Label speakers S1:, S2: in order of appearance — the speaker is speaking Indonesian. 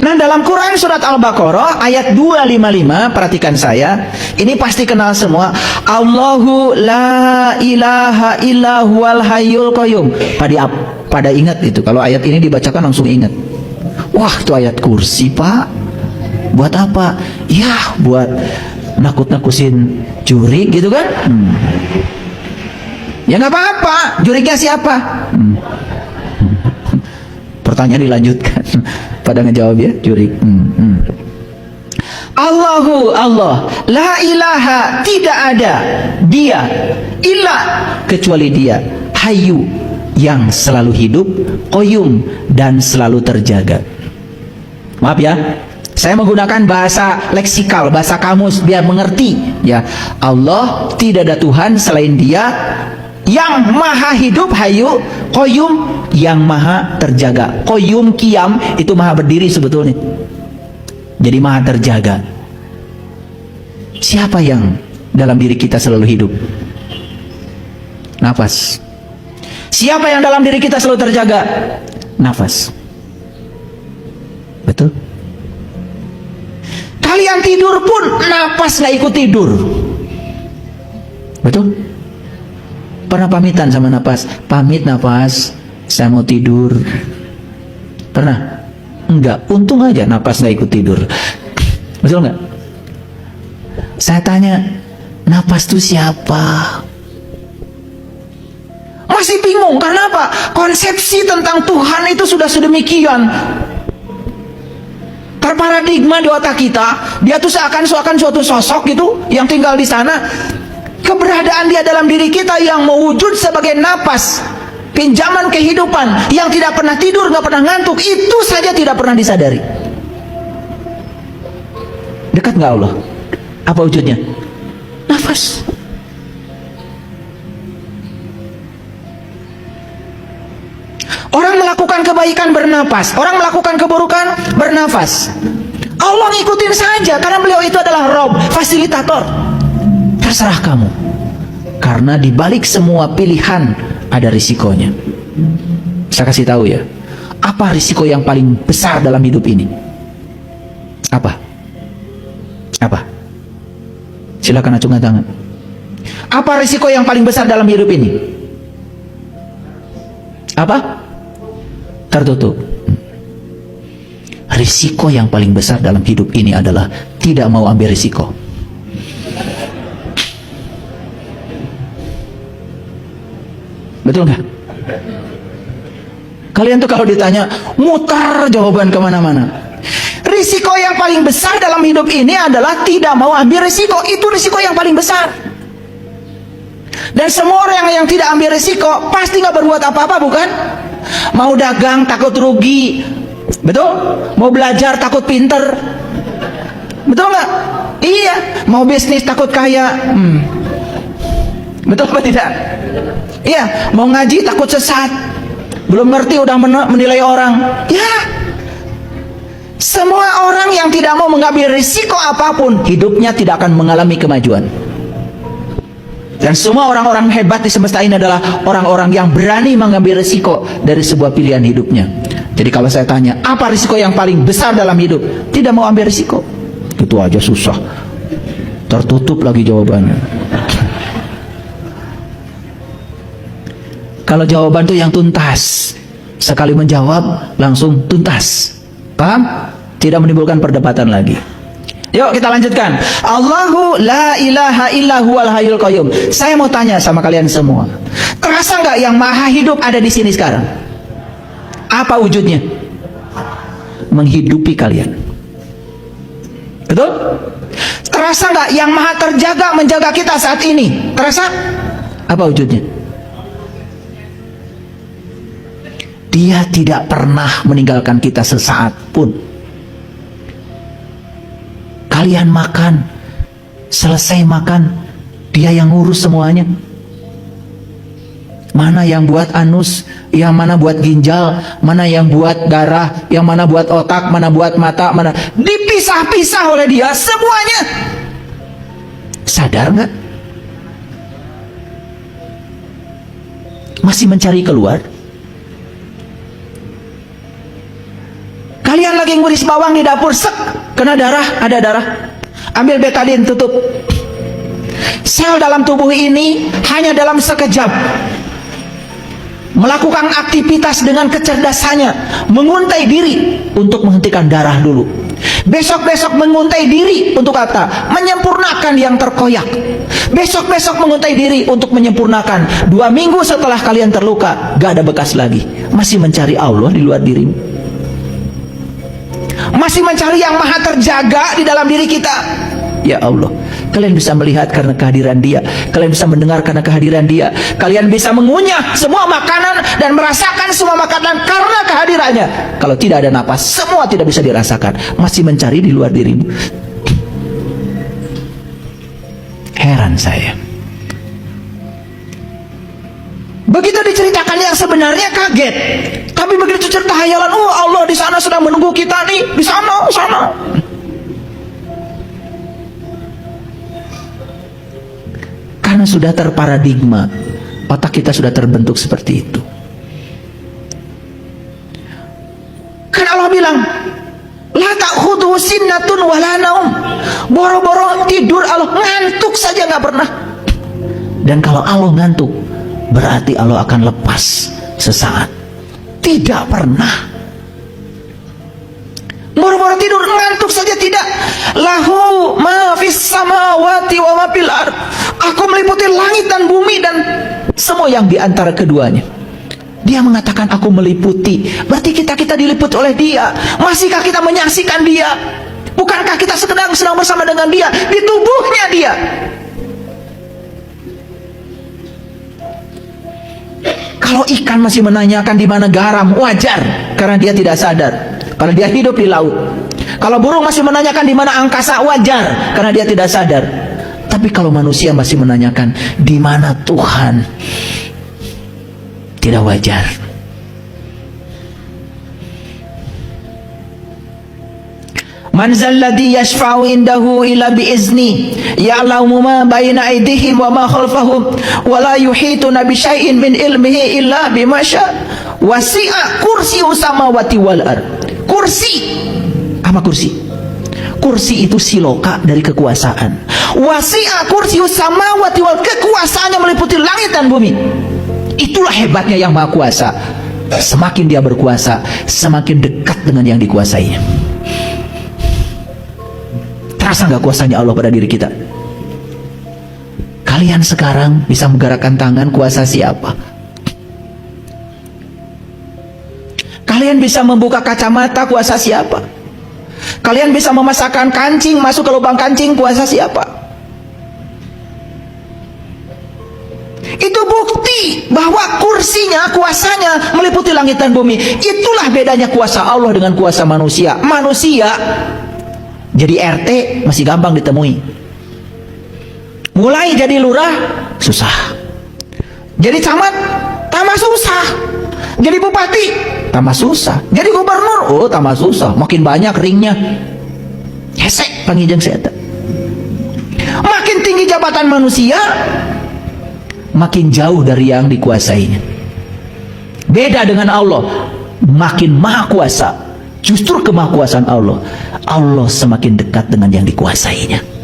S1: Nah, dalam Quran surat Al-Baqarah ayat 255, perhatikan saya, ini pasti kenal semua. Allahu la ilaha illa huwal hayyul qayyum. Pada ingat itu, kalau ayat ini dibacakan langsung ingat. Wah, itu ayat kursi, Pak. Buat apa? Ya, buat nakut-nakusin juri gitu kan? Ya nggak apa-apa, jurinya siapa? Pertanyaan dilanjutkan. Pada ngejawab ya, juri. Allah, la ilaha, tidak ada dia, illa, kecuali dia, hayyu, yang selalu hidup, qayyum, dan selalu terjaga. Maaf ya, saya menggunakan bahasa leksikal, bahasa kamus biar mengerti ya. Allah, tidak ada Tuhan selain dia, yang maha hidup, hayyu, qayyum, yang maha terjaga. Qayyum, qiyam, itu maha berdiri sebetulnya, jadi maha terjaga. Siapa yang dalam diri kita selalu hidup? Nafas. Siapa yang dalam diri kita selalu terjaga? Nafas. Betul? Kalian tidur pun nafas gak ikut tidur. Betul? Pernah pamitan sama nafas? Pamit nafas, saya mau tidur. Pernah? Enggak, untung aja nafas gak ikut tidur. Betul nggak? Saya tanya, nafas itu siapa? Masih bingung, karena apa? Konsepsi tentang Tuhan itu sudah sedemikian terparadigma di otak kita. Dia tuh seakan suatu sosok gitu yang tinggal di sana. Keberadaan dia dalam diri kita yang mewujud sebagai napas, pinjaman kehidupan, yang tidak pernah tidur, nggak pernah ngantuk, itu saja tidak pernah disadari. Dekat nggak Allah? Apa wujudnya? Nafas. Orang melakukan kebaikan bernapas, orang melakukan keburukan bernafas. Allah ngikutin saja karena beliau itu adalah Rob, fasilitator. Terserah kamu, karena di balik semua pilihan ada risikonya. Saya kasih tahu ya, apa risiko yang paling besar dalam hidup ini? Apa? Apa? Silakan acungkan tangan. Apa risiko yang paling besar dalam hidup ini? Apa? Tertutup. Risiko yang paling besar dalam hidup ini adalah tidak mau ambil risiko. Betul nggak? Kalian tuh kalau ditanya mutar jawaban kemana-mana. Risiko yang paling besar dalam hidup ini adalah tidak mau ambil risiko. Itu risiko yang paling besar. Dan semua orang yang tidak ambil risiko pasti nggak berbuat apa-apa, bukan? Mau dagang takut rugi, betul? Mau belajar takut pinter, betul nggak? Iya. Mau bisnis takut kaya, betul apa tidak? Iya. Mau ngaji takut sesat, belum ngerti udah menilai orang. Ya. Semua orang yang tidak mau mengambil risiko apapun, hidupnya tidak akan mengalami kemajuan. Dan semua orang-orang hebat di semesta ini adalah orang-orang yang berani mengambil risiko dari sebuah pilihan hidupnya. Jadi kalau saya tanya, apa risiko yang paling besar dalam hidup? Tidak mau ambil risiko. Itu aja susah. Tertutup lagi jawabannya. Kalau jawaban itu yang tuntas, sekali menjawab langsung tuntas. Paham? Tidak menimbulkan perdebatan lagi. Yuk kita lanjutkan. Allahu la ilaha illa huwal hayyul qayyum. Saya mau tanya sama kalian semua, terasa nggak yang maha hidup ada di sini sekarang? Apa wujudnya? Menghidupi kalian. Betul? Terasa nggak yang maha terjaga menjaga kita saat ini? Terasa? Apa wujudnya? Dia tidak pernah meninggalkan kita sesaat pun. Kalian makan, selesai makan, dia yang ngurus semuanya. Mana yang buat anus, yang mana buat ginjal, mana yang buat darah, yang mana buat otak, mana buat mata, mana dipisah-pisah oleh dia semuanya. Sadar nggak? Masih mencari keluar? Kalian lagi daging beris bawang di dapur, sek, kena darah, ada darah. Ambil betadin, tutup. Sel dalam tubuh ini hanya dalam sekejap melakukan aktivitas dengan kecerdasannya, menguntai diri untuk menghentikan darah dulu. Besok-besok menguntai diri untuk apa? Menyempurnakan yang terkoyak. Besok-besok menguntai diri untuk menyempurnakan. 2 minggu setelah kalian terluka, gak ada bekas lagi. Masih mencari Allah di luar dirimu, masih mencari yang maha terjaga di dalam diri kita. Ya Allah, kalian bisa melihat karena kehadiran Dia, kalian bisa mendengar karena kehadiran Dia, kalian bisa mengunyah semua makanan dan merasakan semua makanan karena kehadirannya. Kalau tidak ada napas, semua tidak bisa dirasakan. Masih mencari di luar dirimu. Heran saya. Begitu diceritakan yang sebenarnya kaget. Tapi begitu cerita hayalan, oh Allah di sana sedang menunggu kita nih, di sana. Karena sudah terparadigma, otak kita sudah terbentuk seperti itu. Kan Allah bilang, la ta'khudhuhu sinnatun wala naum. Boro-boro tidur Allah, ngantuk saja nggak pernah. Dan kalau Allah ngantuk, berarti Allah akan lepas sesaat. Tidak pernah. Boro-boro tidur, ngantuk saja tidak. Lahu ma fis samawati wa ma fil ard. Aku meliputi langit dan bumi dan semua yang di antara keduanya. Dia mengatakan aku meliputi, berarti kita diliputi oleh Dia. Masihkah kita menyaksikan Dia? Bukankah kita sedang bersama dengan Dia di tubuhnya Dia? Kalau ikan masih menanyakan di mana garam, wajar, karena dia tidak sadar, karena dia hidup di laut. Kalau burung masih menanyakan di mana angkasa, wajar, karena dia tidak sadar. Tapi kalau manusia masih menanyakan di mana Tuhan, tidak wajar. Man zalladhi yashfa'u indahu illa bi'izni ya'lamu ma baina aydihim wa ma khalfahum wa la yuhituna bi syai'in min ilmihi illa bima syaa' wasi'a kursiyyus samawati wal ard. Kursi, apa kursi? Kursi itu siloka dari kekuasaan. Wasi'a kursiyyus samawati wal, kekuasaannya meliputi langit dan bumi. Itulah hebatnya yang Maha Kuasa. Semakin Dia berkuasa, semakin dekat dengan yang dikuasainya. Terasa nggak kuasanya Allah pada diri kita? Kalian sekarang bisa menggerakkan tangan, kuasa siapa? Kalian bisa membuka kacamata, kuasa siapa? Kalian bisa memasakkan kancing, masuk ke lubang kancing, kuasa siapa? Itu bukti bahwa kursinya, kuasanya meliputi langit dan bumi. Itulah bedanya kuasa Allah dengan kuasa manusia. Manusia jadi RT masih gampang ditemui. Mulai jadi lurah susah. Jadi camat tambah susah. Jadi bupati tambah susah. Jadi gubernur, oh tambah susah. Makin banyak ringnya. Hesek pangijeng saya. Makin tinggi jabatan manusia, makin jauh dari yang dikuasainya. Beda dengan Allah, makin maha kuasa. Justru kemahakuasaan Allah, Allah semakin dekat dengan yang dikuasainya.